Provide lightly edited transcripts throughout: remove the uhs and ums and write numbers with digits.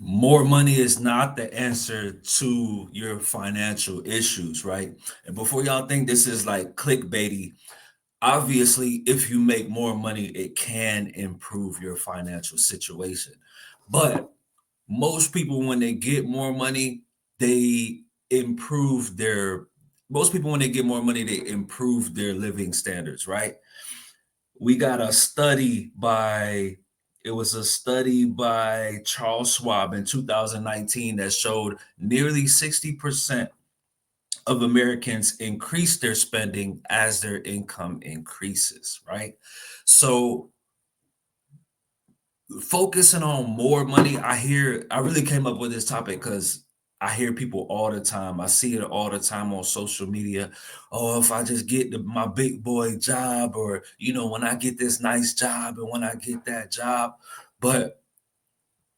More money is not the answer to your financial issues, right? And before y'all think this is like clickbaity, obviously, if you make more money, it can improve your financial situation. But most people, when they get more money, they improve their most people when they get more money, they improve their living standards, right? We got a study by it was a study by Charles Schwab in 2019 that showed nearly 60% of Americans increase their spending as their income increases, right? So focusing on more money, I really came up with this topic because I hear people all the time. I see it all the time on social media. Oh, if I just get my big boy job, or when I get this nice job and when I get that job. But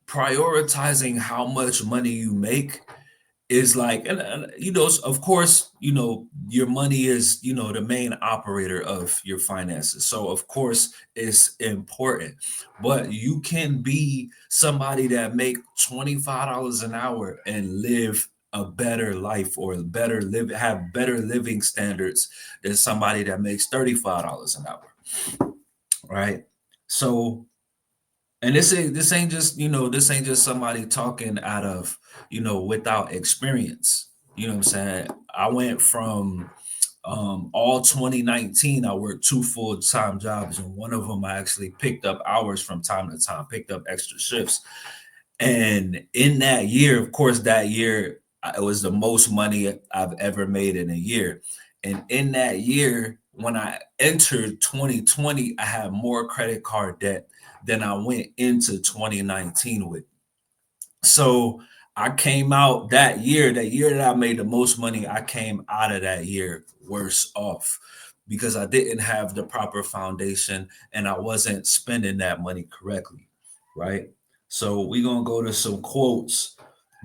prioritizing how much money you make is like, and of course, your money is, the main operator of your finances. So of course it's important, but you can be somebody that make $25 an hour and live a better life, or have better living standards than somebody that makes $35 an hour, right? So, and this ain't just somebody talking out of, without experience. You know what I'm saying? I went from all 2019, I worked two full-time jobs, and one of them I actually picked up hours from time to time, picked up extra shifts. And in that year, of course, that year it was the most money I've ever made in a year. And in that year, when I entered 2020, I had more credit card debt than I went into 2019 with. So I came out that year that I made the most money, I came out of that year worse off because I didn't have the proper foundation and I wasn't spending that money correctly, right? So we're gonna go to some quotes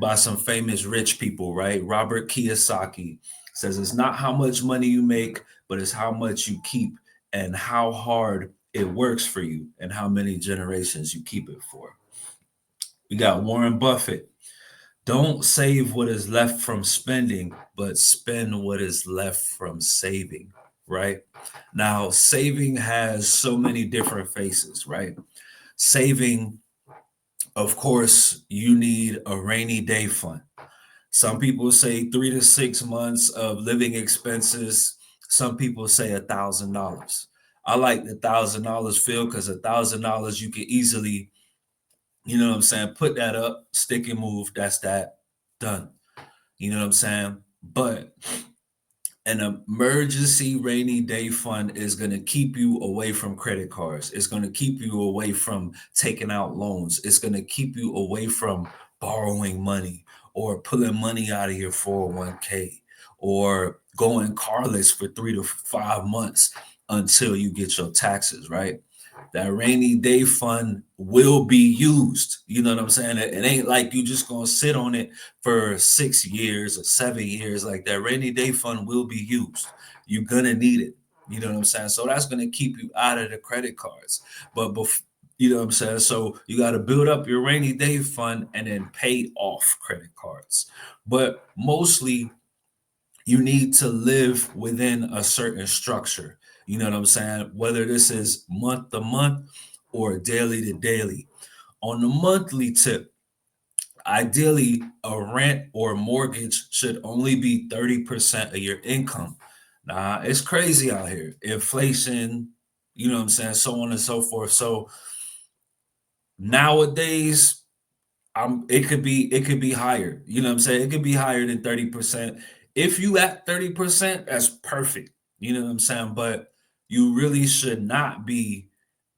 by some famous rich people, right? Robert Kiyosaki says it's not how much money you make, but it's how much you keep and how hard it works for you and how many generations you keep it for. We got Warren Buffett. Don't save what is left from spending, but spend what is left from saving, right? Now, saving has so many different faces, right? Saving, of course, you need a rainy day fund. Some people say 3 to 6 months of living expenses. Some people say $1,000. I like the $1,000 feel because $1,000 you can easily, what I'm saying, put that up, stick and move. That's that done. You know what I'm saying? But an emergency rainy day fund is going to keep you away from credit cards. It's going to keep you away from taking out loans. It's going to keep you away from borrowing money or pulling money out of your 401k or going carless for 3 to 5 months until you get your taxes, right? That rainy day fund will be used. You know what I'm saying? It ain't like you just gonna sit on it for 6 years or 7 years. Like that rainy day fund will be used. You're gonna need it. You know what I'm saying? So that's gonna keep you out of the credit cards. But you know what I'm saying? So you got to build up your rainy day fund and then pay off credit cards. But mostly you need to live within a certain structure. You know what I'm saying? Whether this is month to month or daily to daily. On the monthly tip, ideally, a rent or mortgage should only be 30% of your income. Now, it's crazy out here. Inflation, you know what I'm saying? So on and so forth. So nowadays, it could be higher. You know what I'm saying? It could be higher than 30%. If you at 30%, that's perfect. You know what I'm saying? But you really should not be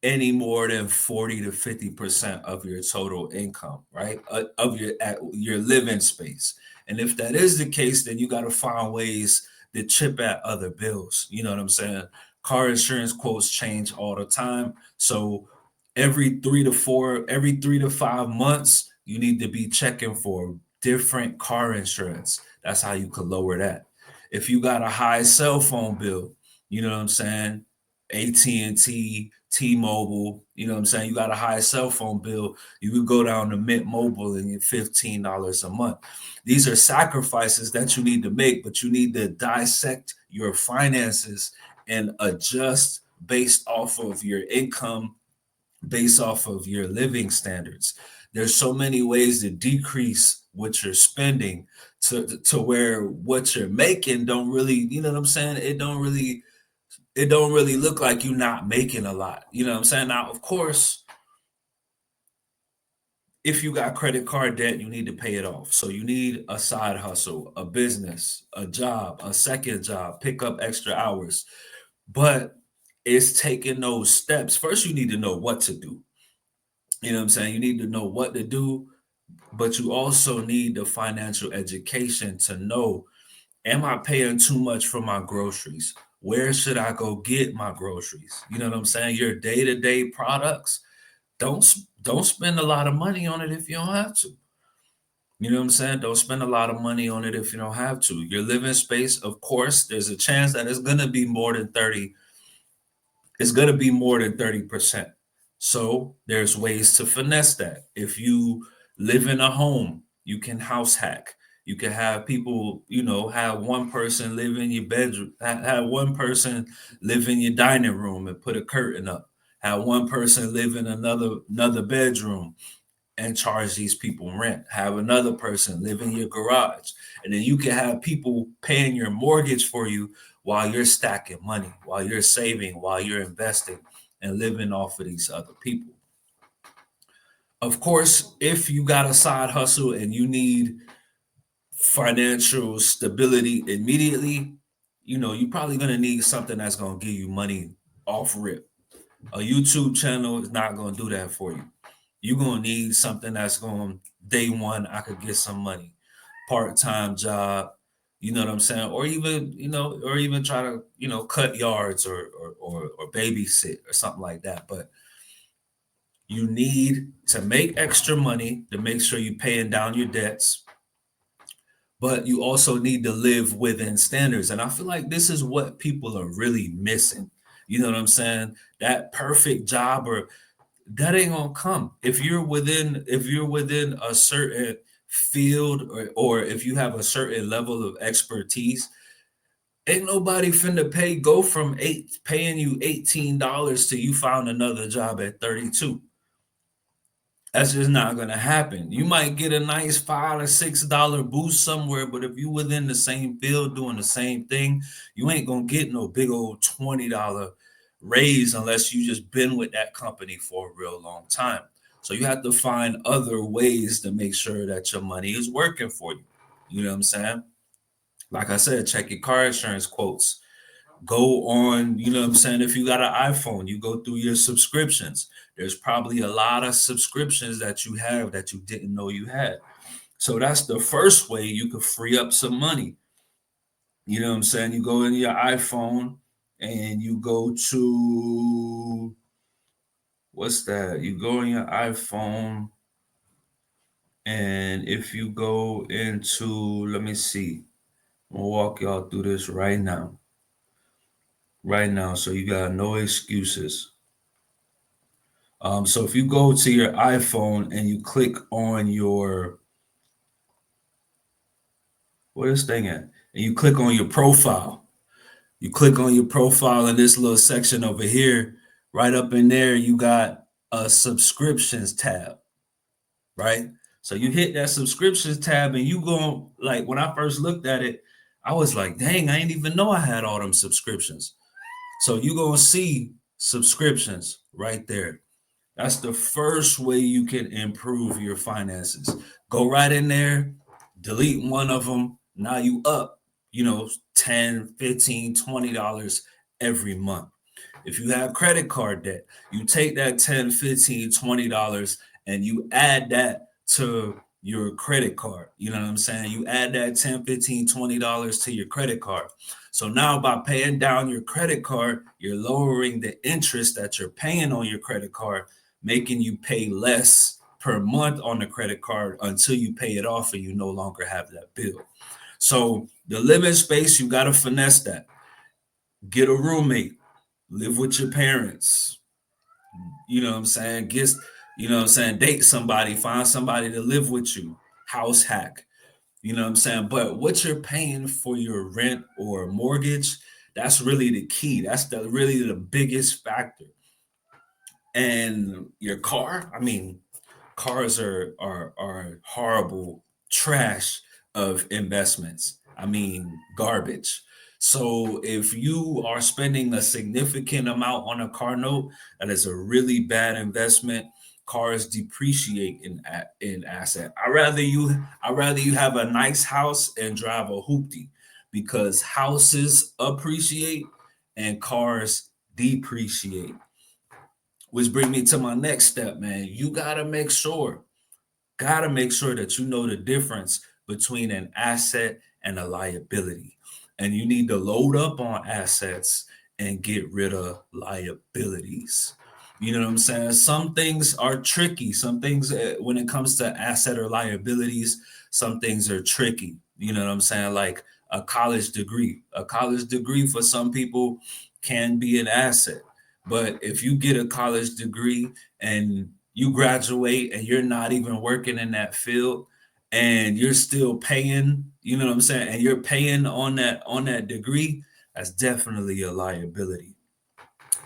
any more than 40 to 50% of your total income, right? Of your living space. And if that is the case, then you got to find ways to chip at other bills. You know what I'm saying? Car insurance quotes change all the time. So every 3 to 5 months, you need to be checking for different car insurance. That's how you could lower that. If you got a high cell phone bill, you know what I'm saying? AT&T, T-Mobile, you know what I'm saying? You got a high cell phone bill, you could go down to Mint Mobile and get $15 a month. These are sacrifices that you need to make, but you need to dissect your finances and adjust based off of your income, based off of your living standards. There's so many ways to decrease what you're spending to where what you're making don't really, you know what I'm saying? It don't really look like you're not making a lot. You know what I'm saying? Now, of course, if you got credit card debt, you need to pay it off. So you need a side hustle, a business, a job, a second job, pick up extra hours. But it's taking those steps. First, you need to know what to do. You know what I'm saying? You need to know what to do, but you also need the financial education to know, am I paying too much for my groceries? Where should I go get my groceries? You know what I'm saying? Your day-to-day products, don't spend a lot of money on it if you don't have to. You know what I'm saying? Don't spend a lot of money on it if you don't have to. Your living space, of course, there's a chance that it's going to be more than 30%. So there's ways to finesse that. If you live in a home, you can house hack. You can have people, have one person live in your bedroom, have one person live in your dining room and put a curtain up. Have one person live in another bedroom and charge these people rent. Have another person live in your garage. And then you can have people paying your mortgage for you while you're stacking money, while you're saving, while you're investing and living off of these other people. Of course, if you got a side hustle and you need financial stability immediately, you're probably going to need something that's going to give you money off rip. A YouTube channel is not going to do that for you. You're going to need something that's going, day one, I could get some money, part-time job, you know what I'm saying? Or even try to, cut yards or babysit or something like that. But you need to make extra money to make sure you're paying down your debts, but you also need to live within standards. And I feel like this is what people are really missing. You know what I'm saying? That perfect job or that ain't gonna come if you're within a certain field or if you have a certain level of expertise. Ain't nobody finna go from paying you $18 to you found another job at 32. That's just not gonna happen. You might get a nice $5 or $6 boost somewhere, but if you within the same field doing the same thing, you ain't gonna get no big old $20 raise unless you just been with that company for a real long time. So you have to find other ways to make sure that your money is working for you. You know what I'm saying? Like I said, check your car insurance quotes. Go on, you know what I'm saying? If you got an iPhone, you go through your subscriptions. There's probably a lot of subscriptions that you have that you didn't know you had. So that's the first way you could free up some money. You know what I'm saying? You go in your iPhone and you go to what's that? You go in your iPhone and if you go into, let me see, I'm gonna walk y'all through this right now. Right now. So you got no excuses. So if you go to your iPhone and you click on where this thing at? And you click on your profile. You click on your profile in this little section over here. Right up in there, you got a subscriptions tab, right? So you hit that subscriptions tab and you go, like when I first looked at it, I was like, dang, I didn't even know I had all them subscriptions. So you gonna see subscriptions right there. That's the first way you can improve your finances. Go right in there, delete one of them. Now you up, 10, 15, $20 every month. If you have credit card debt, you take that 10, 15, $20 and you add that to your credit card. You know what I'm saying? You add that 10, 15, $20 to your credit card. So now by paying down your credit card, you're lowering the interest that you're paying on your credit card, making you pay less per month on the credit card until you pay it off and you no longer have that bill. So the living space, you got to finesse that. Get a roommate, live with your parents, You know what I'm saying? You know what I'm saying? Date somebody, find somebody to live with you, house hack. You know what I'm saying? But what you're paying for your rent or mortgage, that's really the key. That's really the biggest factor. And your car, I mean, cars are horrible trash of investments. I mean, garbage. So if you are spending a significant amount on a car note, that is a really bad investment. Cars depreciate in asset. I rather you have a nice house and drive a hoopty, because houses appreciate and cars depreciate. Which bring me to my next step, man. You gotta make sure that you know the difference between an asset and a liability. And you need to load up on assets and get rid of liabilities. You know what I'm saying? Some things are tricky. Some things, when it comes to asset or liabilities, some things are tricky. You know what I'm saying? Like a college degree. A college degree for some people can be an asset. But if you get a college degree and you graduate and you're not even working in that field, and you're still paying, you know what I'm saying, and you're paying on that degree, that's definitely a liability.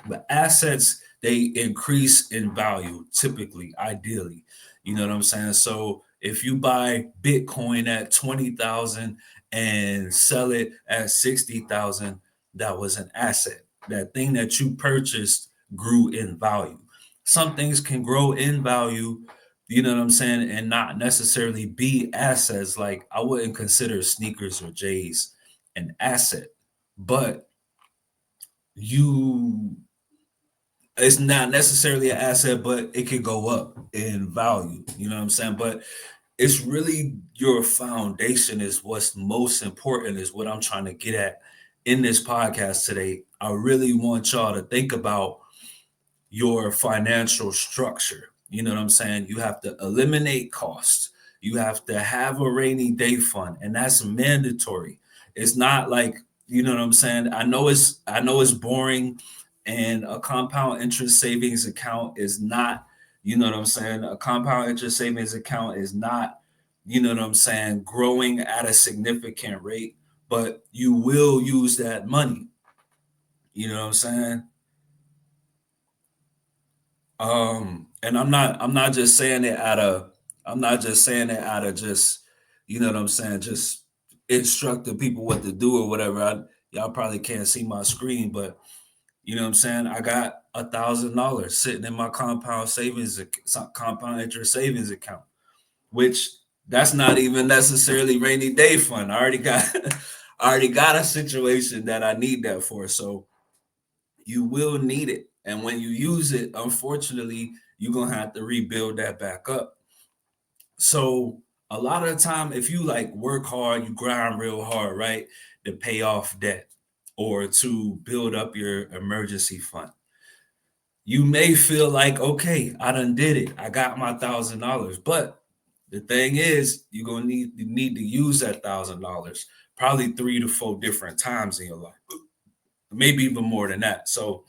But assets, they increase in value typically, ideally. You know what I'm saying? So if you buy Bitcoin at 20,000 and sell it at 60,000, that was an asset. That thing that you purchased grew in value. Some things can grow in value, you know what I'm saying, and not necessarily be assets. Like I wouldn't consider sneakers or J's an asset, but you it's not necessarily an asset, but it could go up in value. You know what I'm saying? But it's really your foundation is what's most important, is what I'm trying to get at in this podcast today. I really want y'all to think about your financial structure. You know what I'm saying? You have to eliminate costs. You have to have a rainy day fund, and that's mandatory. It's not like, you know what I'm saying? I know it's boring, and a compound interest savings account is not, you know what I'm saying? A compound interest savings account is not, you know what I'm saying, growing at a significant rate, but you will use that money. You know what I'm saying? And I'm not just saying it out of I'm not just saying it out of just, you know what I'm saying, just instructing people what to do or whatever. Y'all probably can't see my screen, but you know what I'm saying. I got $1,000 sitting in my compound interest savings account, which that's not even necessarily rainy day fund. I already got I already got a situation that I need that for. So you will need it. And when you use it, unfortunately, you're gonna have to rebuild that back up. So a lot of the time, if you like work hard, you grind real hard, right? To pay off debt or to build up your emergency fund. You may feel like, okay, I done did it. I got my $1,000. But the thing is, you need to use that $1,000 probably 3 to 4 different times in your life, maybe even more than that. So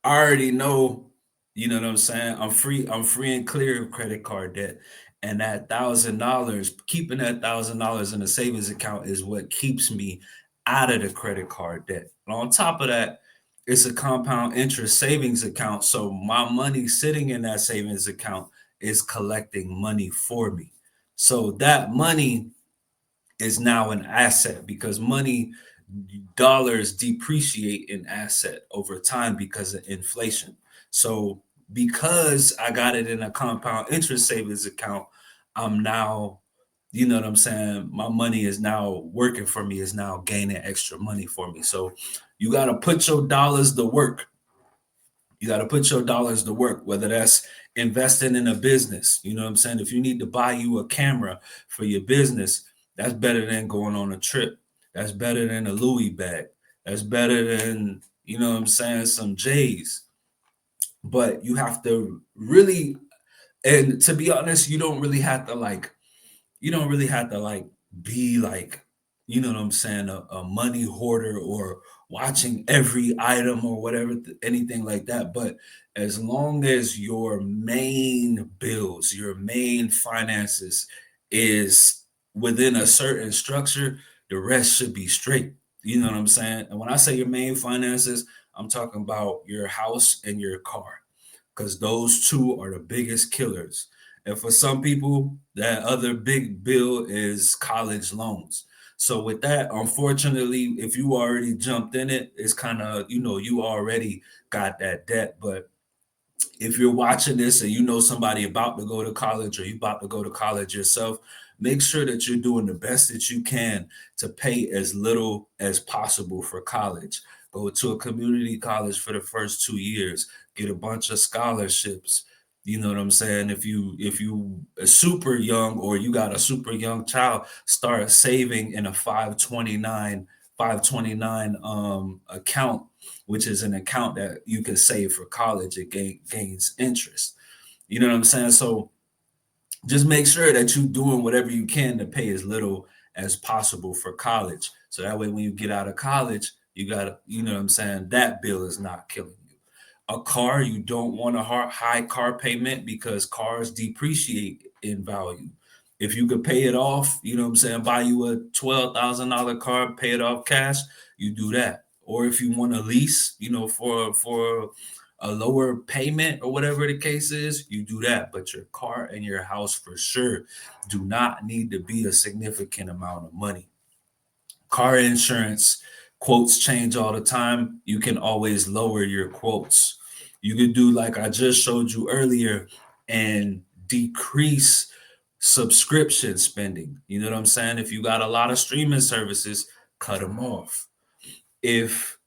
I already know, you know what I'm saying? I'm free and clear of credit card debt. And that $1,000, keeping that $1,000 in a savings account is what keeps me out of the credit card debt. And on top of that, it's a compound interest savings account. So my money sitting in that savings account is collecting money for me. So that money is now an asset, because money, dollars depreciate in asset over time because of inflation. So because I got it in a compound interest savings account, I'm now, you know what I'm saying, my money is now working for me, is now gaining extra money for me. So you got to put your dollars to work. You got to put your dollars to work, whether that's investing in a business. You know what I'm saying? If you need to buy you a camera for your business, that's better than going on a trip. That's better than a Louis bag. That's better than, you know what I'm saying, some J's. But you have to really, and to be honest, you don't really have to like be like, you know what I'm saying, a money hoarder or watching every item or whatever, anything like that. But as long as your main bills, your main finances is within a certain structure, the rest should be straight. You know what I'm saying? And when I say your main finances, I'm talking about your house and your car, because those two are the biggest killers. And for some people, that other big bill is college loans. So with that, unfortunately, if you already jumped in it, it's kind of, you already got that debt. But if you're watching this and you know somebody about to go to college or you about to go to college yourself, make sure that you're doing the best that you can to pay as little as possible for college. Go to a community college for the first 2 years, get a bunch of scholarships. You know what I'm saying? If you are super young or you got a super young child, start saving in a 529 account, which is an account that you can save for college. It gains interest. You know what I'm saying? So just make sure that you're doing whatever you can to pay as little as possible for college. So that way, when you get out of college, you got to, you know what I'm saying, that bill is not killing you. A car, you don't want a high car payment because cars depreciate in value. If you could pay it off, you know what I'm saying, buy you a $12,000 car, pay it off cash, you do that. Or if you want a lease, for a lower payment or whatever the case is, you do that. But your car and your house for sure do not need to be a significant amount of money. Car insurance quotes change all the time. You can always lower your quotes. You could do like I just showed you earlier and decrease subscription spending. You know what I'm saying? If you got a lot of streaming services, cut them off. If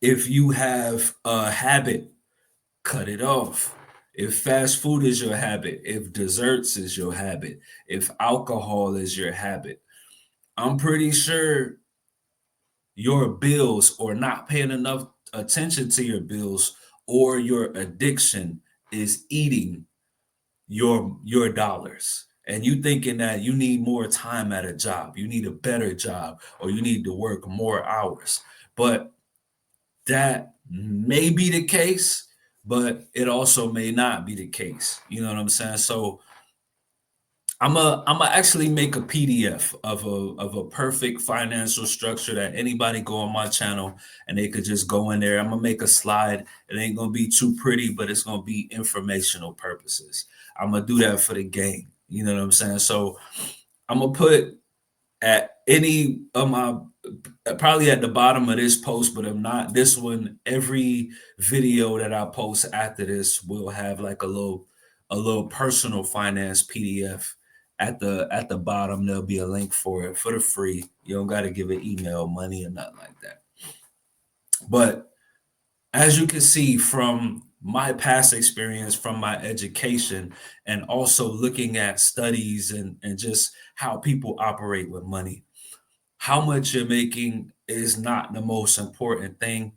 if you have a habit, cut it off. If fast food is your habit, if desserts is your habit, if alcohol is your habit, I'm pretty sure your bills or not paying enough attention to your bills or your addiction is eating your dollars. And you thinking that you need more time at a job, you need a better job, or you need to work more hours. But that may be the case, but it also may not be the case. You know what I'm saying? So I'm a actually make a PDF of a perfect financial structure that anybody go on my channel and they could just go in there. I'm gonna make a slide. It ain't gonna be too pretty, but it's gonna be informational purposes. I'm gonna do that for the game. You know what I'm saying? So I'm gonna put at any of my probably at the bottom of this post, but if not this one, every video that I post after this will have like a little personal finance PDF at the bottom. There'll be a link for it for the free. You don't got to give it email money or nothing like that. But as you can see from my past experience, from my education, and also looking at studies and just how people operate with money, how much you're making is not the most important thing.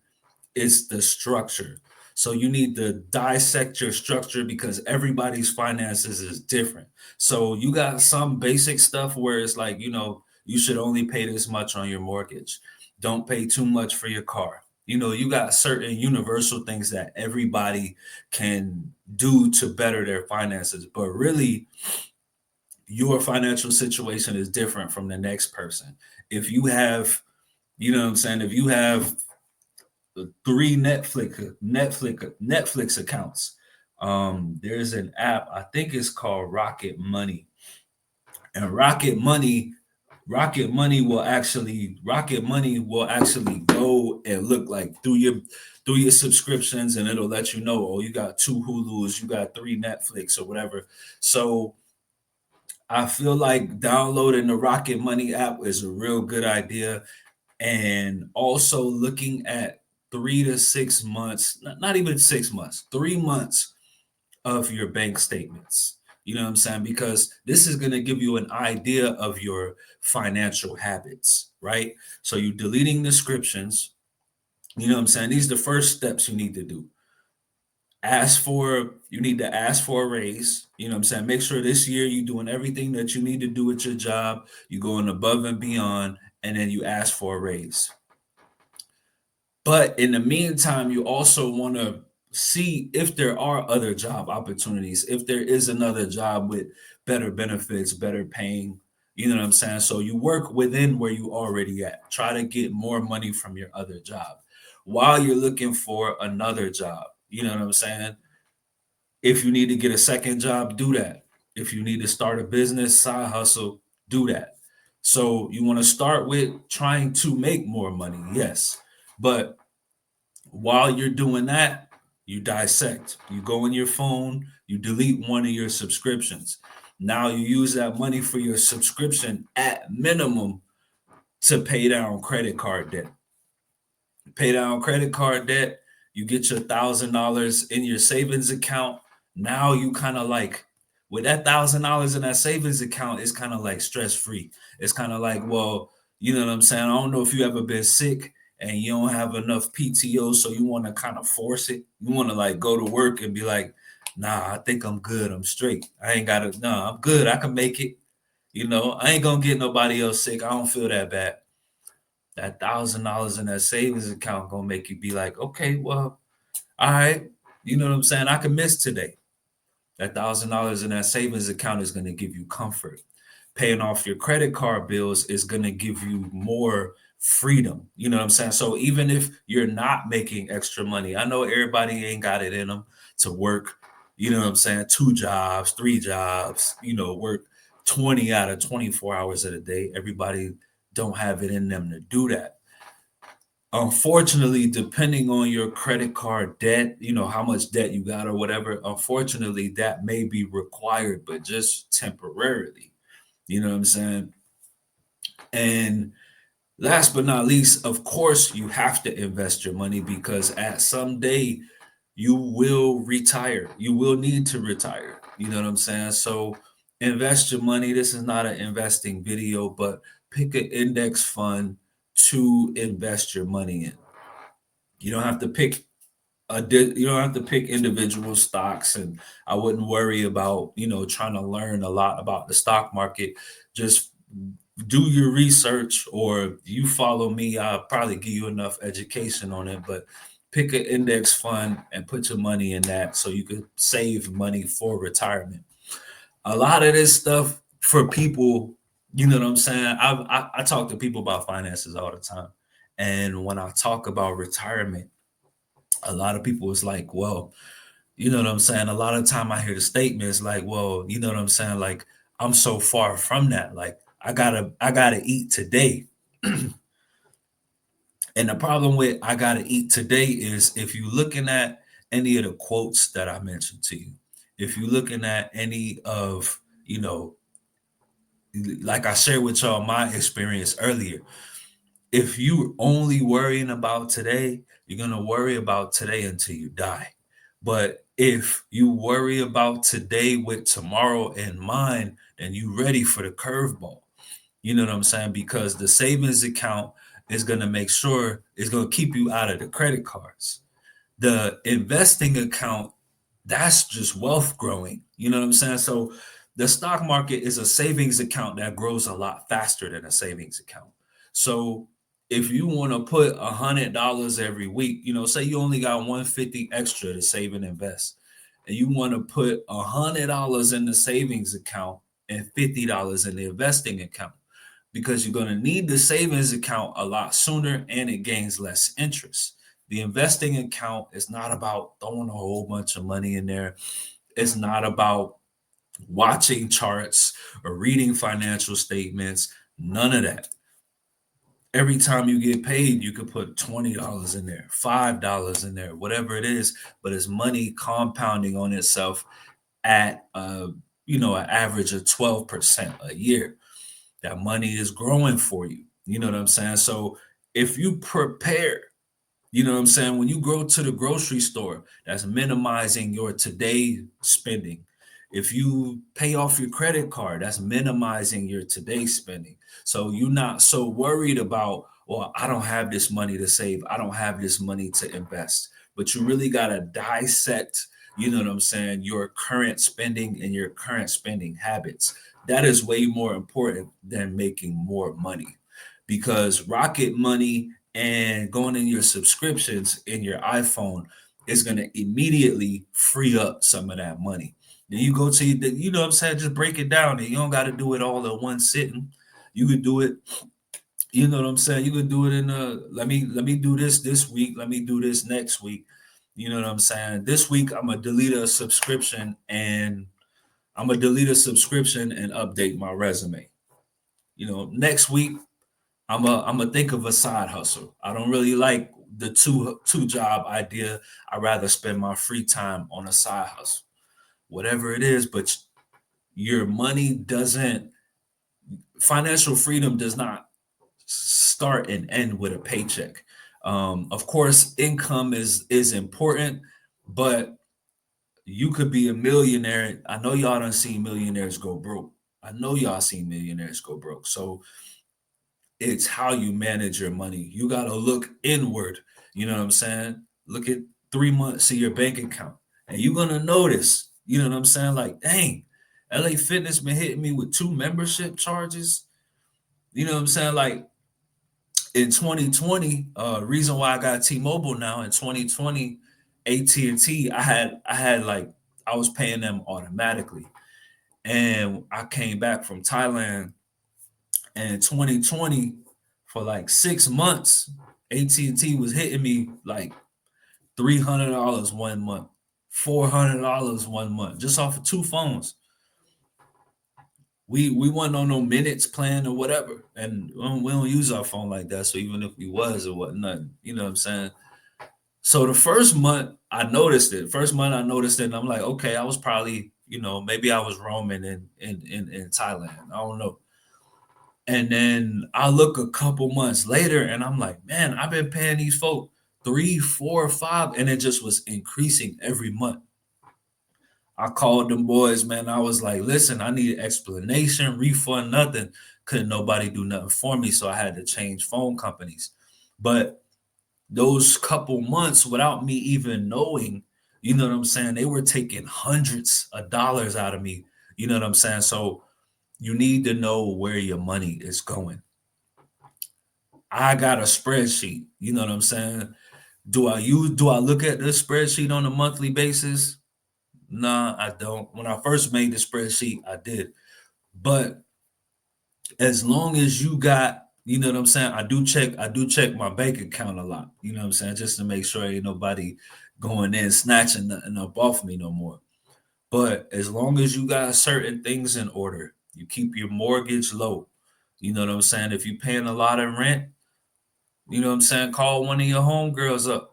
It's the structure. So you need to dissect your structure because everybody's finances is different. So you got some basic stuff where it's like, you should only pay this much on your mortgage. Don't pay too much for your car. You got certain universal things that everybody can do to better their finances. But really, your financial situation is different from the next person. If you have, you know what I'm saying, if you have three Netflix accounts, there's an app, I think it's called Rocket Money. And Rocket Money will actually go and look like through your subscriptions, and it'll let you know, oh, you got two Hulus, you got three Netflix or whatever. So I feel like downloading the Rocket Money app is a real good idea. And also looking at 3 to 6 months, not even 6 months, 3 months of your bank statements. You know what I'm saying? Because this is going to give you an idea of your financial habits, right? So you're deleting descriptions. You know what I'm saying? These are the first steps you need to do. You need to ask for a raise. You know what I'm saying? Make sure this year you're doing everything that you need to do at your job. You're going above and beyond, and then you ask for a raise. But in the meantime, you also want to see if there are other job opportunities, if there is another job with better benefits, better paying, you know what I'm saying? So you work within where you already at. Try to get more money from your other job while you're looking for another job. You know what I'm saying? If you need to get a second job, do that. If you need to start a business, side hustle, do that. So you want to start with trying to make more money, yes. But while you're doing that, you dissect. You go in your phone, you delete one of your subscriptions. Now you use that money for your subscription at minimum to pay down credit card debt. Pay down credit card debt, you get your $1,000 in your savings account. Now you kind of like with that $1,000 in that savings account, it's kind of like stress free. It's kind of like, well, you know what I'm saying? I don't know if you ever been sick and you don't have enough PTO, so you want to kind of force it. You want to like go to work and be like, nah, I think I'm good. I'm straight. I ain't got to, nah, I'm good. I can make it. You know, I ain't gonna get nobody else sick. I don't feel that bad. That $1,000 in that savings account gonna make you be like, okay, well, all right, you know what I'm saying? I can miss today. That $1,000 in that savings account is gonna give you comfort. Paying off your credit card bills is gonna give you more freedom. You know what I'm saying? So even if you're not making extra money, I know everybody ain't got it in them to work, you know what I'm saying, 2 jobs, 3 jobs, work 20 out of 24 hours of the day. Everybody don't have it in them to do that. Unfortunately, depending on your credit card debt, how much debt you got or whatever, unfortunately, that may be required, but just temporarily. You know what I'm saying? And last but not least, of course, you have to invest your money because at some day you will retire. You will need to retire. You know what I'm saying? So invest your money. This is not an investing video, but pick an index fund to invest your money in. You don't have to pick you don't have to pick individual stocks, and I wouldn't worry about trying to learn a lot about the stock market. Just do your research, or you follow me. I'll probably give you enough education on it, but pick an index fund and put your money in that so you could save money for retirement. A lot of this stuff for people, you know what I'm saying? I talk to people about finances all the time. And when I talk about retirement, a lot of people is like, well, you know what I'm saying? A lot of time I hear the statements like, well, you know what I'm saying? Like, I'm so far from that. Like, I gotta eat today. And the problem with I gotta eat today is if you're looking at any of the quotes that I mentioned to you, if you're looking at any of, like I shared with y'all my experience earlier, if you only worrying about today, you're gonna worry about today until you die. But if you worry about today with tomorrow in mind, then you ready for the curveball. You know what I'm saying? Because the savings account is gonna make sure it's gonna keep you out of the credit cards. The investing account, that's just wealth growing. You know what I'm saying? So the stock market is a savings account that grows a lot faster than a savings account. So if you want to put $100 every week, say you only got 150 extra to save and invest, and you want to put $100 in the savings account and $50 in the investing account, because you're going to need the savings account a lot sooner and it gains less interest. The investing account is not about throwing a whole bunch of money in there. It's not about watching charts or reading financial statements. None of that. Every time you get paid, you could put $20 in there, $5 in there, whatever it is, but it's money compounding on itself at an average of 12% a year. That money is growing for you. You know what I'm saying? So if you prepare, you know what I'm saying, when you go to the grocery store, that's minimizing your today spending. If you pay off your credit card, that's minimizing your today spending. So you're not so worried about, well, I don't have this money to save. I don't have this money to invest. but you really got to dissect, you know what I'm saying, your current spending and your current spending habits. That is way more important than making more money, because Rocket Money and going in your subscriptions in your iPhone is going to immediately free up some of that money. Then you go to, you know what I'm saying, just break it down, and you don't got to do it all in one sitting. You could do it, you know what I'm saying, you could do it in let me do this week, let me do this next week. You know what I'm saying? This week I'm gonna delete a subscription, and update my resume. You know, next week I'm gonna think of a side hustle. I don't really like the two job idea. I'd rather spend my free time on a side hustle, whatever it is. But your money doesn't, financial freedom does not start and end with a paycheck. Of course, income is important, but you could be a millionaire. I know y'all done seen millionaires go broke. I know y'all seen millionaires go broke. So it's how you manage your money. You got to look inward. You know what I'm saying? Look at 3 months of your bank account, and you're going to notice, you know what I'm saying? Like, dang, LA Fitness been hitting me with 2 membership charges. You know what I'm saying? Like in 2020, reason why I got T-Mobile now in 2020, AT&T, I had like, I was paying them automatically. And I came back from Thailand, and in 2020, for like 6 months, AT&T was hitting me like $300 1 month, $400 1 month, just off of 2 phones. We wasn't on no minutes plan or whatever, and we don't use our phone like that. So even if we was or whatnot, you know what I'm saying. So the first month I noticed it. First month I noticed it, and I'm like, okay, I was probably, maybe I was roaming in Thailand. I don't know. And then I look a couple months later, and I'm like, man, I've been paying these folk three, four, five, and it just was increasing every month. I called them boys, man. I was like, listen, I need an explanation, refund, nothing. Couldn't nobody do nothing for me. So I had to change phone companies. But those couple months, without me even knowing, you know what I'm saying, they were taking hundreds of dollars out of me. You know what I'm saying? So you need to know where your money is going. I got a spreadsheet. You know what I'm saying? Do I look at this spreadsheet on a monthly basis? Nah, I don't. When I first made the spreadsheet, I did. But as long as you got, you know what I'm saying, I do check my bank account a lot. You know what I'm saying? Just to make sure ain't nobody going in snatching nothing up off me no more. But as long as you got certain things in order, you keep your mortgage low. You know what I'm saying? If you're paying a lot of rent, you know what I'm saying, call one of your homegirls up.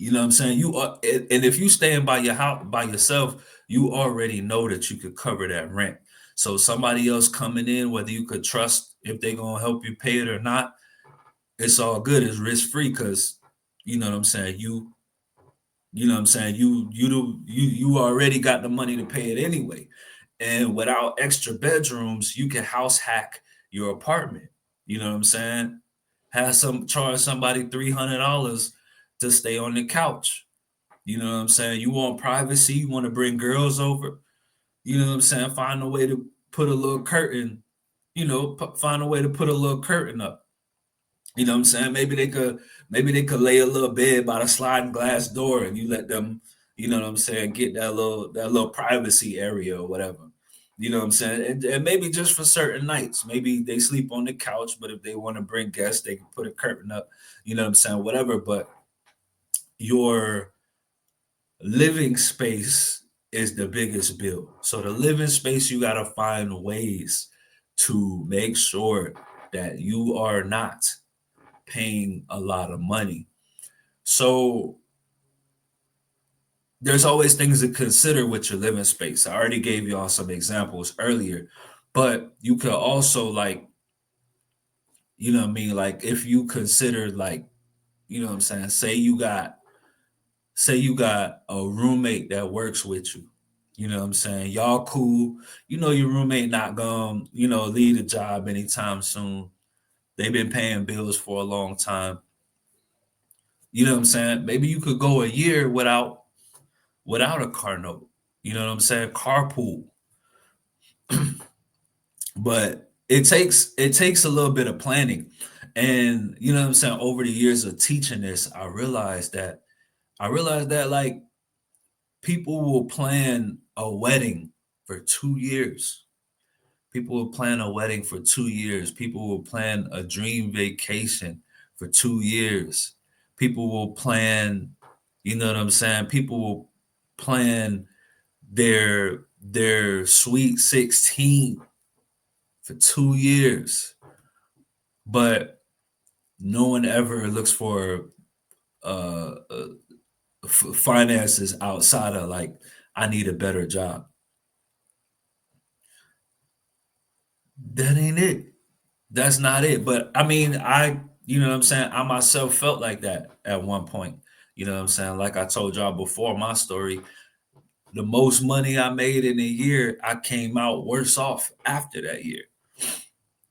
You know what I'm saying? You are, and if you staying by your house by yourself, you already know that you could cover that rent. So somebody else coming in, whether you could trust if they're gonna help you pay it or not, it's all good. It's risk free because you know what I'm saying. You know what I'm saying. You already got the money to pay it anyway, and without extra bedrooms, you can house hack your apartment. You know what I'm saying? Have some charge somebody $300 to stay on the couch. You know what I'm saying? You want privacy, you want to bring girls over. You know what I'm saying? Find a way to put a little curtain, find a way to put a little curtain up. You know what I'm saying? Maybe they could lay a little bed by the sliding glass door, and you let them, you know what I'm saying, get that little privacy area or whatever. You know what I'm saying? And maybe just for certain nights. Maybe they sleep on the couch, but if they want to bring guests, they can put a curtain up, you know what I'm saying? Whatever. But your living space is the biggest bill. So the living space, you gotta find ways to make sure that you are not paying a lot of money. So there's always things to consider with your living space. I already gave y'all some examples earlier, but you could also, like, you know what I mean? Like if you consider, like, you know what I'm saying, say you got a roommate that works with you. You know what I'm saying? Y'all cool. You know your roommate not gonna, leave the job anytime soon. They've been paying bills for a long time. You know what I'm saying? Maybe you could go a year without a car note. You know what I'm saying? Carpool. But it takes a little bit of planning. And you know what I'm saying? Over the years of teaching this, I realized that like people will plan a wedding for 2 years. People will plan a wedding for 2 years. People will plan a dream vacation for 2 years. People will plan, you know what I'm saying? People will plan their sweet 16 for 2 years. But no one ever looks for uh, uh finances outside of like, I need a better job. That ain't it. That's not it. But I mean, you know what I'm saying? I myself felt like that at one point. You know what I'm saying? Like I told y'all before my story, the most money I made in a year, I came out worse off after that year.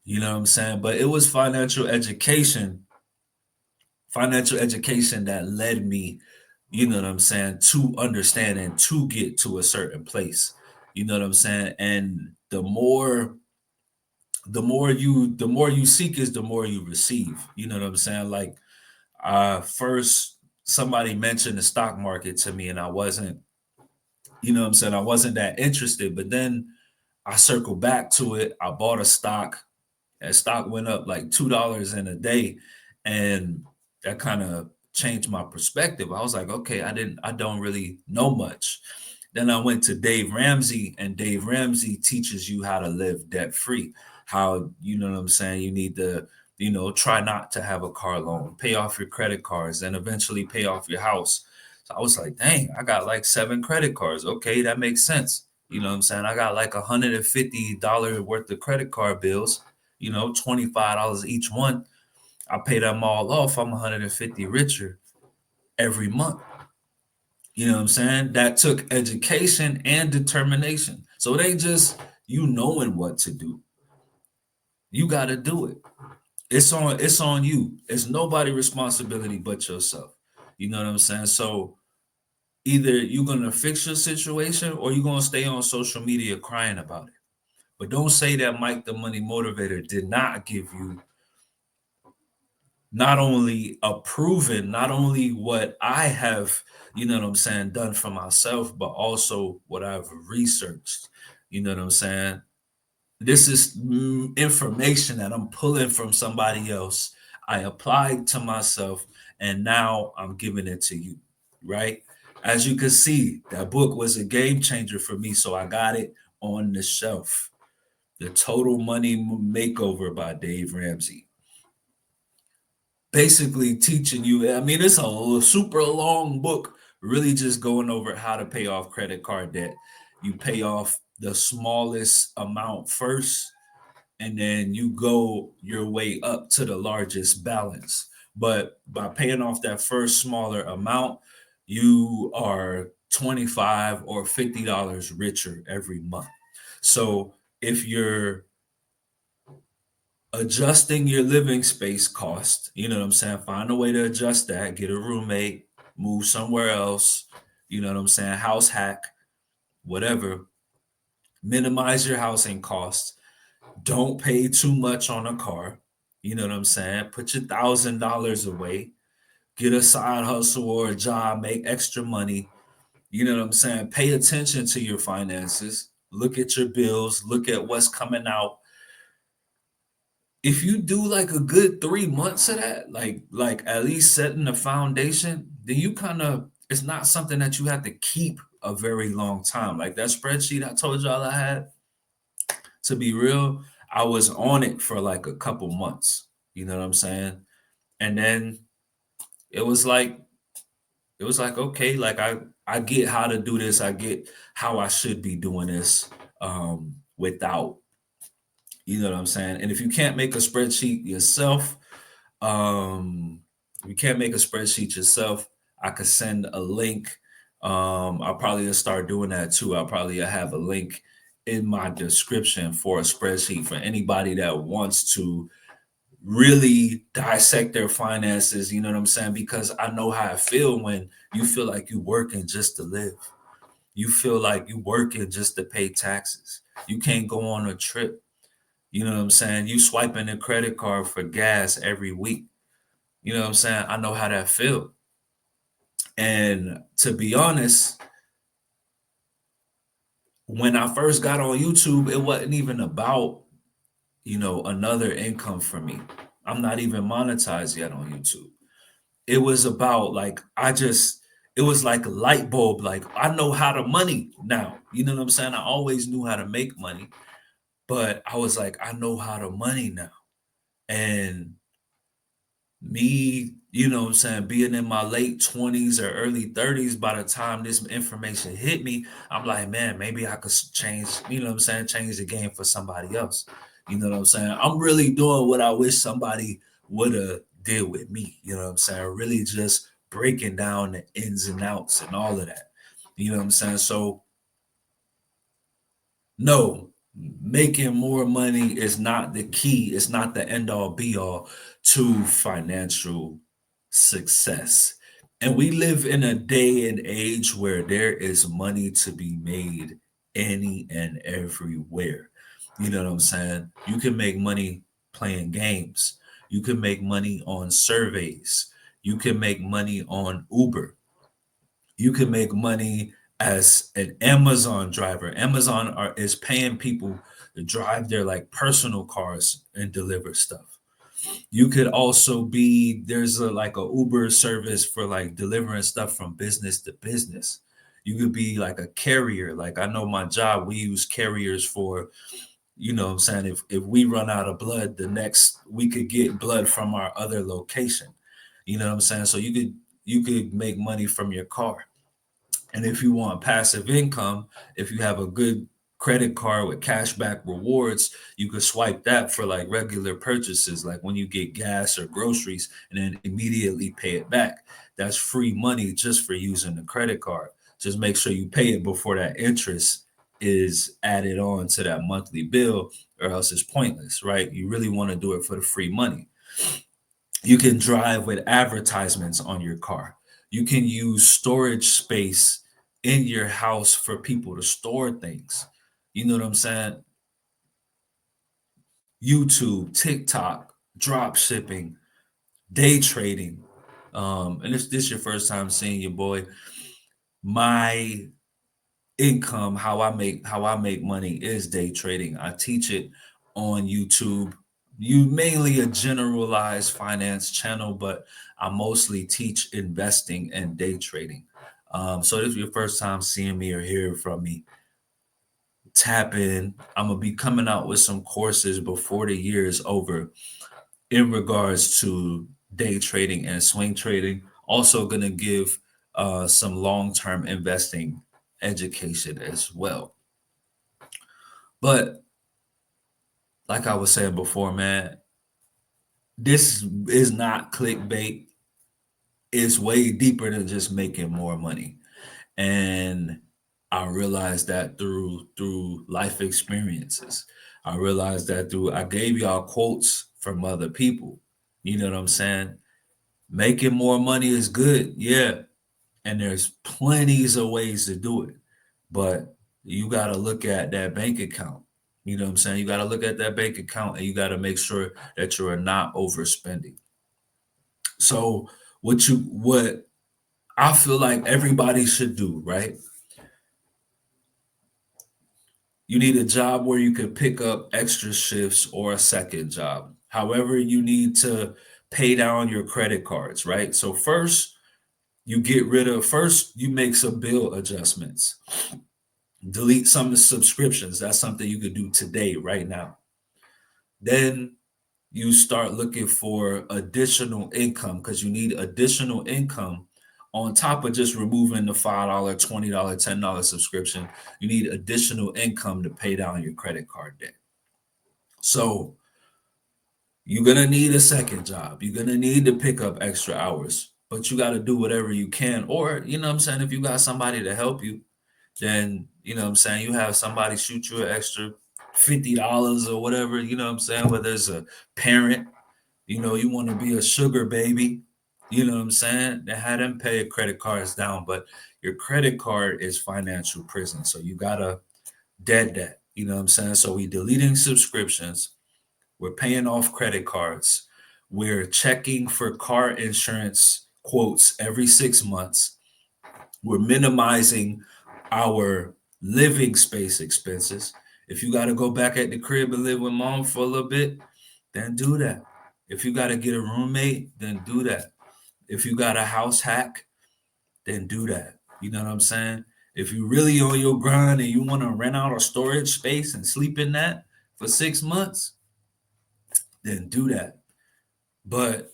You know what I'm saying? But it was financial education that led me, you know what I'm saying, to understand and to get to a certain place. You know what I'm saying? And the more you seek is the more you receive. You know what I'm saying? Like first somebody mentioned the stock market to me and I wasn't, you know what I'm saying, I wasn't that interested, but then I circled back to it. I bought a stock. That stock went up like $2 in a day, and that kind of changed my perspective. I was like, okay, I don't really know much. Then I went to Dave Ramsey, and Dave Ramsey teaches you how to live debt free. How, you know what I'm saying, you need to, try not to have a car loan, pay off your credit cards, and eventually pay off your house. So I was like, dang, I got like 7 credit cards. Okay, that makes sense. You know what I'm saying? I got like $150 worth of credit card bills, $25 each one. I pay them all off. I'm 150 richer every month. You know what I'm saying? That took education and determination. So it ain't just you knowing what to do. You got to do it. It's on you. It's nobody responsibility but yourself. You know what I'm saying? So either you're gonna fix your situation or you're gonna stay on social media crying about it. But don't say that Mike the Money Motivator did not give you not only what I have, you know what I'm saying, done for myself, but also what I've researched. You know what I'm saying? This is information that I'm pulling from somebody else. I applied to myself, and now I'm giving it to you, right? As you can see, that book was a game changer for me, so I got it on the shelf. The Total Money Makeover by Dave Ramsey. Basically teaching you, I mean, it's a super long book, really just going over how to pay off credit card debt. You pay off the smallest amount first, and then you go your way up to the largest balance. But by paying off that first smaller amount, you are 25 or $50 richer every month. So if you're adjusting your living space cost, you know what I'm saying? Find a way to adjust that, get a roommate, move somewhere else, you know what I'm saying? House hack, whatever. Minimize your housing costs. Don't pay too much on a car. You know what I'm saying? Put your $1,000 away. Get a side hustle or a job, make extra money. You know what I'm saying? Pay attention to your finances. Look at your bills. Look at what's coming out. If you do like a good 3 months of that, like at least setting the foundation, then you kind of, it's not something that you have to keep a very long time. Like that spreadsheet I told y'all I had, to be real, I was on it for like a couple months. You know what I'm saying? And then it was like okay, like I get how to do this. I get how I should be doing this without, you know what I'm saying? And if you can't make a spreadsheet yourself, if you can't make a spreadsheet yourself, I could send a link. I'll probably start doing that too. I'll probably have a link in my description for a spreadsheet for anybody that wants to really dissect their finances, you know what I'm saying? Because I know how I feel when you feel like you working just to live. You feel like you working just to pay taxes. You can't go on a trip. You know what I'm saying? You swiping a credit card for gas every week. You know what I'm saying? I know how that feel. And to be honest, when I first got on YouTube, it wasn't even about, another income for me. I'm not even monetized yet on YouTube. It was about like it was like a light bulb. Like I know how to money now. You know what I'm saying? I always knew how to make money, but I was like, I know how to money now. And me, you know what I'm saying, being in my late 20s or early 30s, by the time this information hit me, I'm like, man, maybe I could change, you know what I'm saying, change the game for somebody else. You know what I'm saying? I'm really doing what I wish somebody would have did with me. You know what I'm saying? Really just breaking down the ins and outs and all of that. You know what I'm saying? So no, making more money is not the key. It's not the end all be all to financial success. And we live in a day and age where there is money to be made any and everywhere. You know what I'm saying? You can make money playing games. You can make money on surveys. You can make money on Uber. You can make money as an Amazon driver. Is paying people to drive their like personal cars and deliver stuff. You could also be there's a like a Uber service for like delivering stuff from business to business. You could be like a carrier. Like I know my job, we use carriers for, what I'm saying, if we run out of blood, the next we could get blood from our other location. You know what I'm saying? So you could make money from your car. And if you want passive income, if you have a good credit card with cashback rewards, you could swipe that for like regular purchases, like when you get gas or groceries, and then immediately pay it back. That's free money just for using the credit card. Just make sure you pay it before that interest is added on to that monthly bill, or else it's pointless, right? You really want to do it for the free money. You can drive with advertisements on your car. You can use storage space in your house for people to store things. You know what I'm saying? YouTube, TikTok, drop shipping, day trading. And if this your first time seeing your boy, my income, how I make money is day trading. I teach it on YouTube. You mainly a generalized finance channel, but I mostly teach investing and day trading. So if your first time seeing me or hearing from me, tap in. I'm gonna be coming out with some courses before the year is over in regards to day trading and swing trading. Also gonna give some long-term investing education as well. But like I was saying before, man, this is not clickbait. It's way deeper than just making more money. And I realized that through life experiences. I realized that through I gave y'all quotes from other people. You know what I'm saying? Making more money is good, yeah. And there's plenties of ways to do it. But you got to look at that bank account. You know what I'm saying? You got to look at that bank account and you got to make sure that you are not overspending. So what I feel like everybody should do, right? You need a job where you can pick up extra shifts or a second job. However, you need to pay down your credit cards, right? So first you make some bill adjustments. Delete some of the subscriptions. That's something you could do today, right now. Then you start looking for additional income because you need additional income on top of just removing the $5, $20, $10 subscription. You need additional income to pay down your credit card debt. So you're gonna need a second job. You're gonna need to pick up extra hours, but you got to do whatever you can. Or, you know what I'm saying, if you got somebody to help you, then you know what I'm saying, you have somebody shoot you an extra $50 or whatever, you know what I'm saying, whether it's a parent, You want to be a sugar baby. You know what I'm saying? They had them pay credit cards down, but your credit card is financial prison. So you gotta dead that. You know what I'm saying? So we deleting subscriptions. We're paying off credit cards. We're checking for car insurance quotes every 6 months. We're minimizing our living space expenses. If you got to go back at the crib and live with mom for a little bit, then do that. If you got to get a roommate, then do that. If you got a house hack, then do that. You know what I'm saying? If you really on your grind and you want to rent out a storage space and sleep in that for 6 months, then do that. But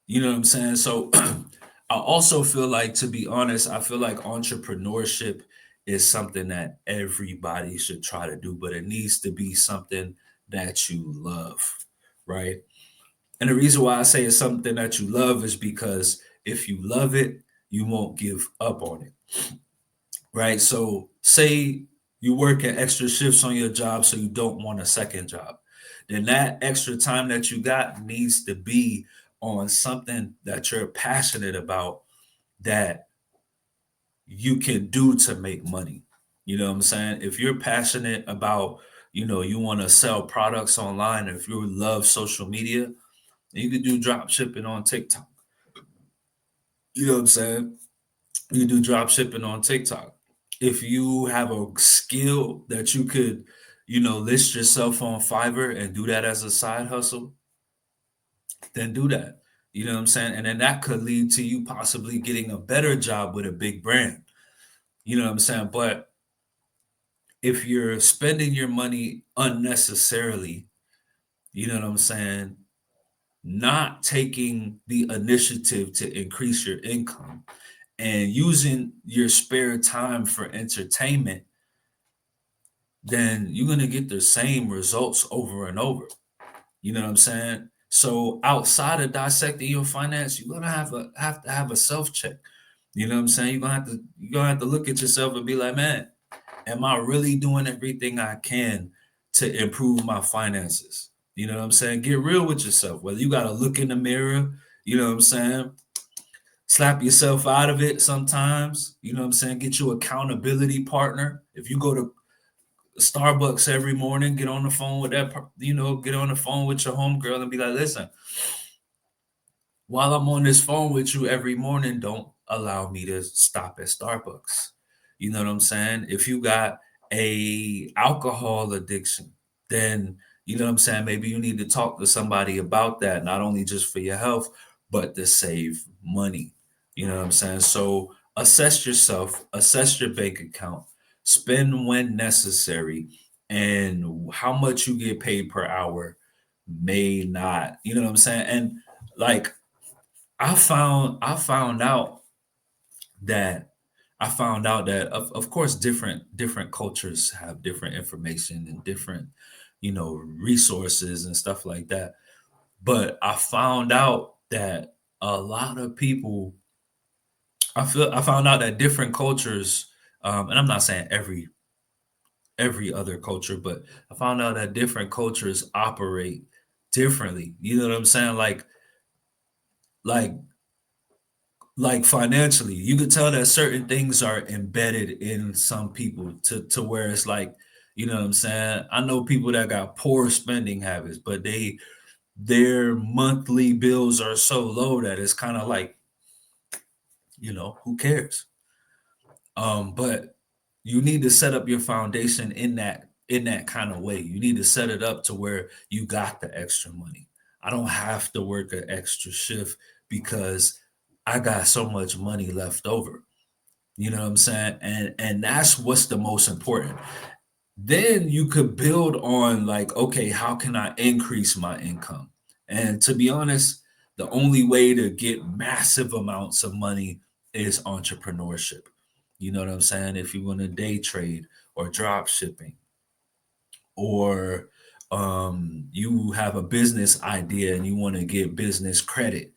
you know what I'm saying? So I also feel like, to be honest, I feel like entrepreneurship is something that everybody should try to do, but it needs to be something that you love, right? And the reason why I say it's something that you love is because if you love it, you won't give up on it, right? So, say you work at extra shifts on your job so you don't want a second job, then that extra time that you got needs to be on something that you're passionate about, that you can do to make money. You know what I'm saying? If you're passionate about, you want to sell products online, if you love social media, you could do drop shipping on TikTok. You know what I'm saying? You can do drop shipping on TikTok. If you have a skill that you could, list yourself on Fiverr and do that as a side hustle, then do that. You know what I'm saying? And then that could lead to you possibly getting a better job with a big brand. You know what I'm saying? But if you're spending your money unnecessarily, you know what I'm saying, not taking the initiative to increase your income and using your spare time for entertainment, then you're going to get the same results over and over. You know what I'm saying? So outside of dissecting your finance, you're gonna have a self check. You know what I'm saying? You're gonna have to look at yourself and be like, man, am I really doing everything I can to improve my finances? You know what I'm saying? Get real with yourself. Whether you gotta look in the mirror, you know what I'm saying? Slap yourself out of it sometimes. You know what I'm saying? Get you accountability partner. If you go to Starbucks every morning, get on the phone with get on the phone with your homegirl and be like, listen, while I'm on this phone with you every morning, don't allow me to stop at Starbucks. You know what I'm saying? If you got a alcohol addiction, then you know what I'm saying, maybe you need to talk to somebody about that, not only just for your health, but to save money. You know what I'm saying? So assess yourself, assess your bank account, spend when necessary, and how much you get paid per hour may not, you know what I'm saying? And like I found out that of course different cultures have different information and different resources and stuff like that. But I found out that a lot of people I found out that different cultures, and I'm not saying every other culture, but I found out that different cultures operate differently. You know what I'm saying? Like like financially, you could tell that certain things are embedded in some people to where it's like, you know what I'm saying? I know people that got poor spending habits, but their monthly bills are so low that it's kind of like, who cares? But you need to set up your foundation in that kind of way. You need to set it up to where you got the extra money. I don't have to work an extra shift because I got so much money left over. You know what I'm saying? And that's what's the most important. Then you could build on, like, okay, how can I increase my income? And to be honest, the only way to get massive amounts of money is entrepreneurship. You know what I'm saying? If you want to day trade or drop shipping, or you have a business idea and you want to get business credit,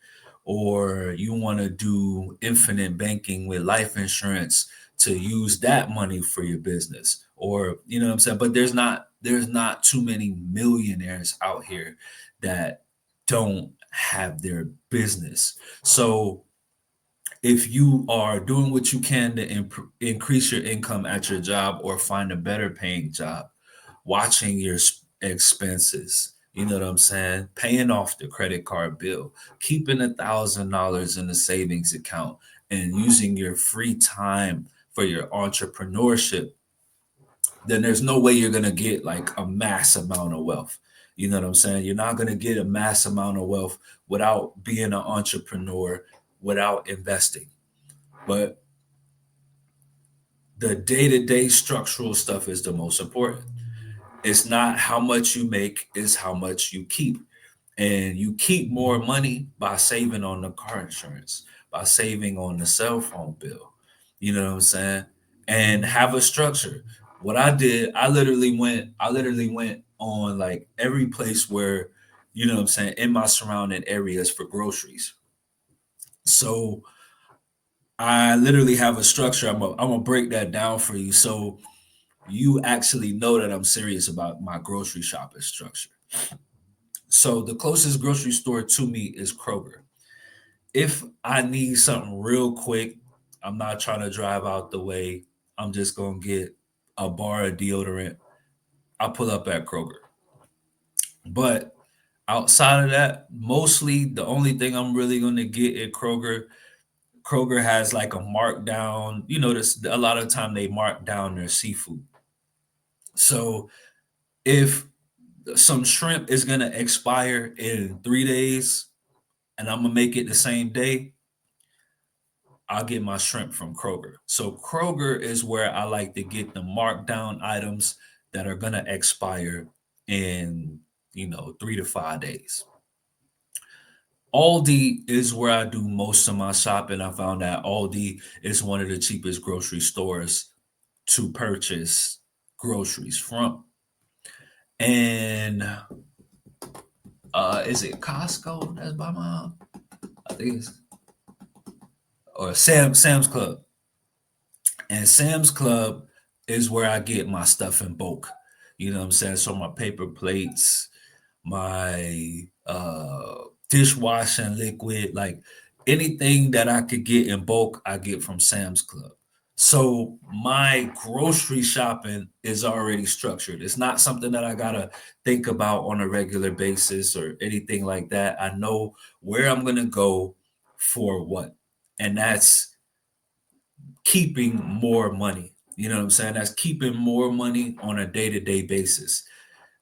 or you want to do infinite banking with life insurance to use that money for your business, or you know what I'm saying. But there's not too many millionaires out here that don't have their business. So if you are doing what you can to increase your income at your job or find a better paying job, watching your expenses, you know what I'm saying? Paying off the credit card bill, keeping $1,000 in the savings account, and using your free time for your entrepreneurship, then there's no way you're gonna get like a mass amount of wealth. You know what I'm saying? You're not gonna get a mass amount of wealth without being an entrepreneur, without investing. But the day-to-day structural stuff is the most important. It's not how much you make, it's how much you keep. And you keep more money by saving on the car insurance, by saving on the cell phone bill. You know what I'm saying? And have a structure. What I did, I literally went on like every place where, you know what I'm saying, in my surrounding areas for groceries. So I literally have a structure. I'm gonna break that down for you. So you actually know that I'm serious about my grocery shopping structure. So the closest grocery store to me is Kroger. If I need something real quick, I'm not trying to drive out the way. I'm just gonna get a bar of deodorant. I pull up at Kroger. But outside of that, mostly the only thing I'm really gonna get at Kroger, Kroger has like a markdown. You know, this a lot of the time they mark down their seafood. So if some shrimp is gonna expire in 3 days and I'm gonna make it the same day, I'll get my shrimp from Kroger. So Kroger is where I like to get the markdown items that are gonna expire in 3 to 5 days. Aldi is where I do most of my shopping. I found that Aldi is one of the cheapest grocery stores to purchase groceries from. And is it Costco that's by my house? I think it's or Sam's Club. And Sam's Club is where I get my stuff in bulk. You know what I'm saying? So my paper plates, my dishwashing liquid, like anything that I could get in bulk, I get from Sam's Club. So my grocery shopping is already structured. It's not something that I gotta think about on a regular basis or anything like that. I know where I'm gonna go for what. And that's keeping more money. You know what I'm saying? That's keeping more money on a day-to-day basis.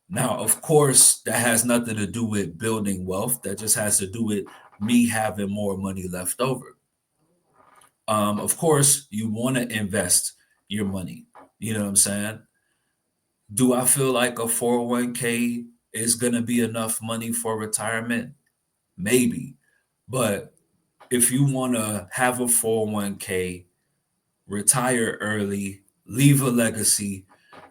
Now, of course, that has nothing to do with building wealth. That just has to do with me having more money left over. Of course, you want to invest your money. You know what I'm saying? Do I feel like a 401k is going to be enough money for retirement? Maybe. But if you want to have a 401k, retire early, leave a legacy,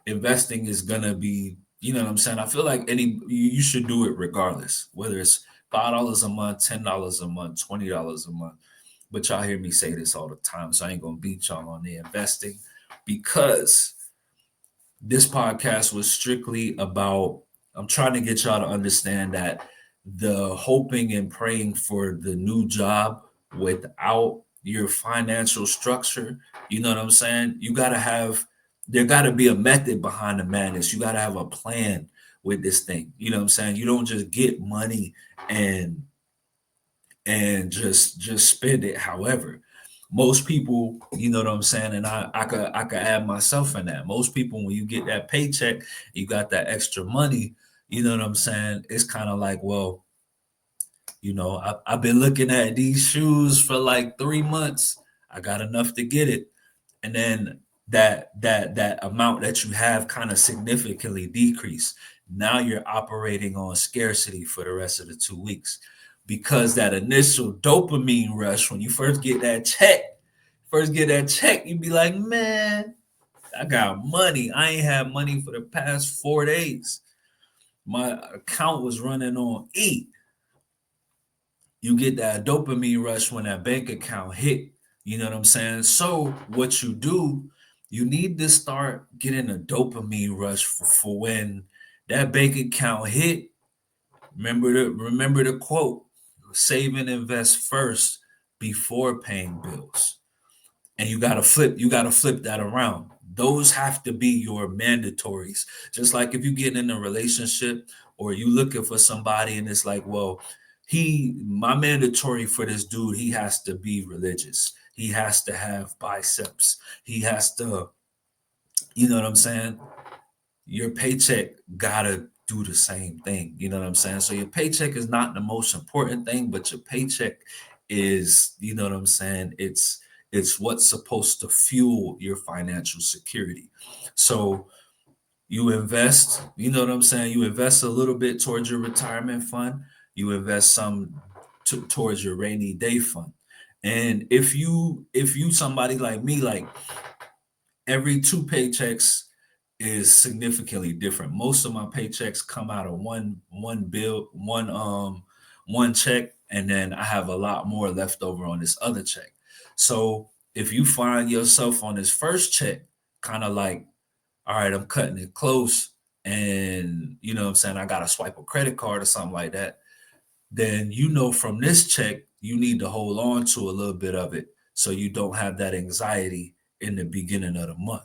investing is gonna be, you know what I'm saying? I feel like you should do it regardless, whether it's $5 a month, $10 a month, $20 a month. But y'all hear me say this all the time, so I ain't gonna beat y'all on the investing because this podcast was strictly about I'm trying to get y'all to understand that the hoping and praying for the new job without your financial structure, you know what I'm saying? There got to be a method behind the madness. You got to have a plan with this thing. You know what I'm saying? You don't just get money and just spend it however. Most people, you know what I'm saying, and I could add myself in that. Most people, when you get that paycheck, you got that extra money, you know what I'm saying? It's kind of like, well, I've been looking at these shoes for like 3 months. I got enough to get it. And then that amount that you have kind of significantly decrease. Now you're operating on scarcity for the rest of the 2 weeks because that initial dopamine rush when you first get that check, you be like, man, I got money. I ain't had money for the past 4 days. My account was running on E. You get that dopamine rush when that bank account hit. You know what I'm saying? So what you do, you need to start getting a dopamine rush for when that bank account hit. Remember the quote: save and invest first before paying bills. And you gotta flip that around. Those have to be your mandatories. Just like if you get in a relationship or you looking for somebody and it's like, well, my mandatory for this dude, he has to be religious. He has to have biceps. He has to, you know what I'm saying? Your paycheck gotta do the same thing. You know what I'm saying? So your paycheck is not the most important thing, but your paycheck is, you know what I'm saying? It's what's supposed to fuel your financial security. So you invest, you know what I'm saying? You invest a little bit towards your retirement fund. You invest some towards your rainy day fund. And if you somebody like me, like every two paychecks is significantly different. Most of my paychecks come out of one bill, one check, and then I have a lot more left over on this other check. So if you find yourself on this first check, kind of like, all right, I'm cutting it close, and you know what I'm saying, I gotta swipe a credit card or something like that, then you know from this check, you need to hold on to a little bit of it so you don't have that anxiety in the beginning of the month.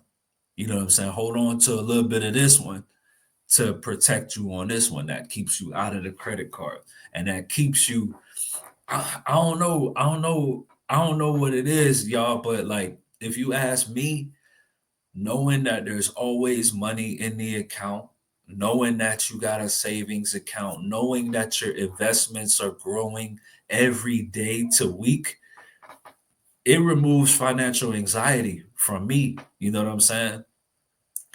You know what I'm saying? Hold on to a little bit of this one to protect you on this one that keeps you out of the credit card and that keeps you. I don't know. I don't know what it is, y'all, but like if you ask me, knowing that there's always money in the account, knowing that you got a savings account, knowing that your investments are growing every day to week, it removes financial anxiety from me. You know what I'm saying?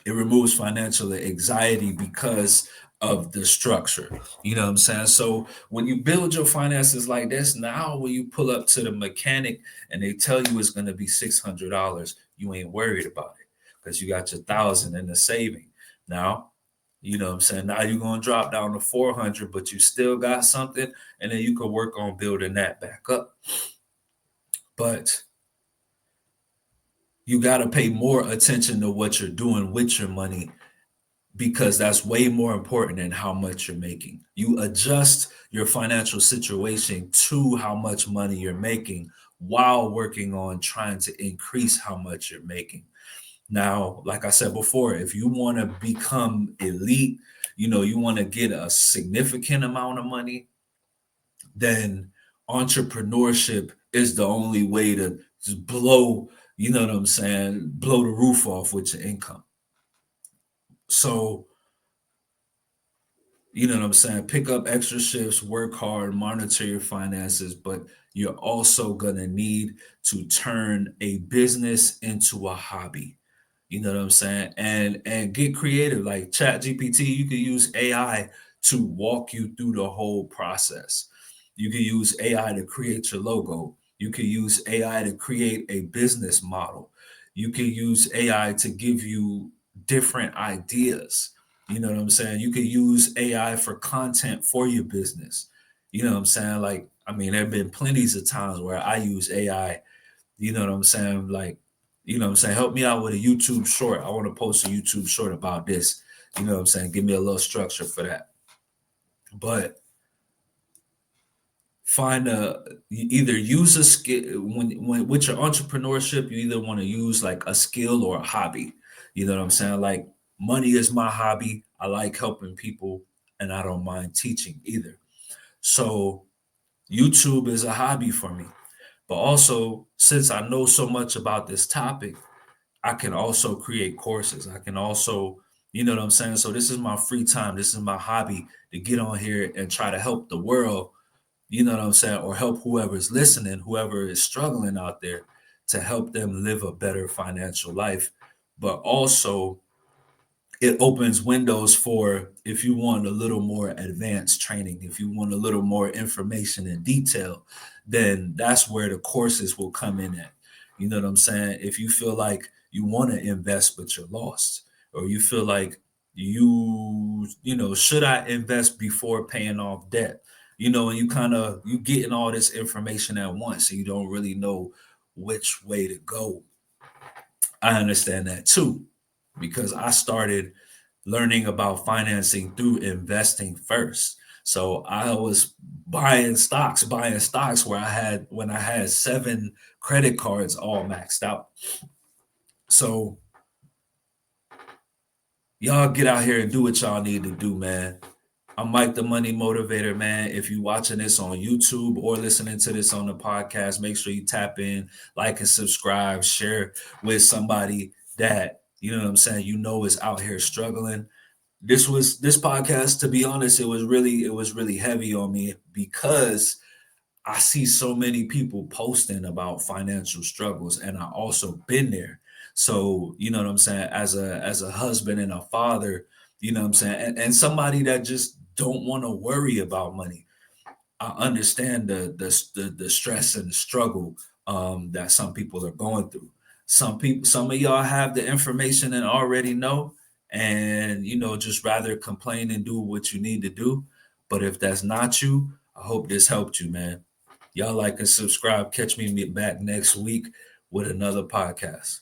It removes financial anxiety because of the structure. You know what I'm saying? So when you build your finances like this, now when you pull up to the mechanic and they tell you it's going to be $600, you ain't worried about it because you got your thousand in the saving. Now, you know what I'm saying? Now you're going to drop down to 400, but you still got something, and then you can work on building that back up. But you got to pay more attention to what you're doing with your money because that's way more important than how much you're making. You adjust your financial situation to how much money you're making while working on trying to increase how much you're making. Now, like I said before, if you want to become elite, you want to get a significant amount of money, then entrepreneurship is the only way to just blow, you know what I'm saying, blow the roof off with your income. So, you know what I'm saying? Pick up extra shifts, work hard, monitor your finances, but you're also going to need to turn a business into a hobby. You know what I'm saying? And get creative. Like Chat GPT, you can use AI to walk you through the whole process. You can use AI to create your logo. You can use AI to create a business model. You can use AI to give you different ideas. You know what I'm saying? You could use AI for content for your business. You know what I'm saying? Like, I mean, there have been plenties of times where I use AI, you know what I'm saying? Like, you know what I'm saying? Help me out with a YouTube short. I want to post a YouTube short about this. You know what I'm saying? Give me a little structure for that. But find either use a skill when with your entrepreneurship, you either want to use like a skill or a hobby. You know what I'm saying? Like money is my hobby. I like helping people and I don't mind teaching either. So YouTube is a hobby for me. But also, since I know so much about this topic, I can also create courses. I can also, you know what I'm saying? So this is my free time. This is my hobby to get on here and try to help the world, you know what I'm saying? Or help whoever's listening, whoever is struggling out there to help them live a better financial life. But also, it opens windows for if you want a little more advanced training, if you want a little more information and detail, then that's where the courses will come in at. You know what I'm saying? If you feel like you want to invest but you're lost, or you feel like should I invest before paying off debt? And you getting all this information at once and you don't really know which way to go. I understand that too, because I started learning about financing through investing first. So I was buying stocks where I had when I had 7 credit cards all maxed out. So y'all get out here and do what y'all need to do, man. I'm Mike the Money Motivator, man. If you're watching this on YouTube or listening to this on the podcast, make sure you tap in, like and subscribe, share with somebody that, you know what I'm saying, you know is out here struggling. This podcast, to be honest, it was really heavy on me because I see so many people posting about financial struggles, and I also been there. So, you know what I'm saying, as a husband and a father, you know what I'm saying, and somebody that just don't want to worry about money. I understand the stress and the struggle that some people are going through. Some of y'all have the information and already know, and just rather complain and do what you need to do. But if that's not you, I hope this helped you, man. Y'all like and subscribe. Catch me back next week with another podcast.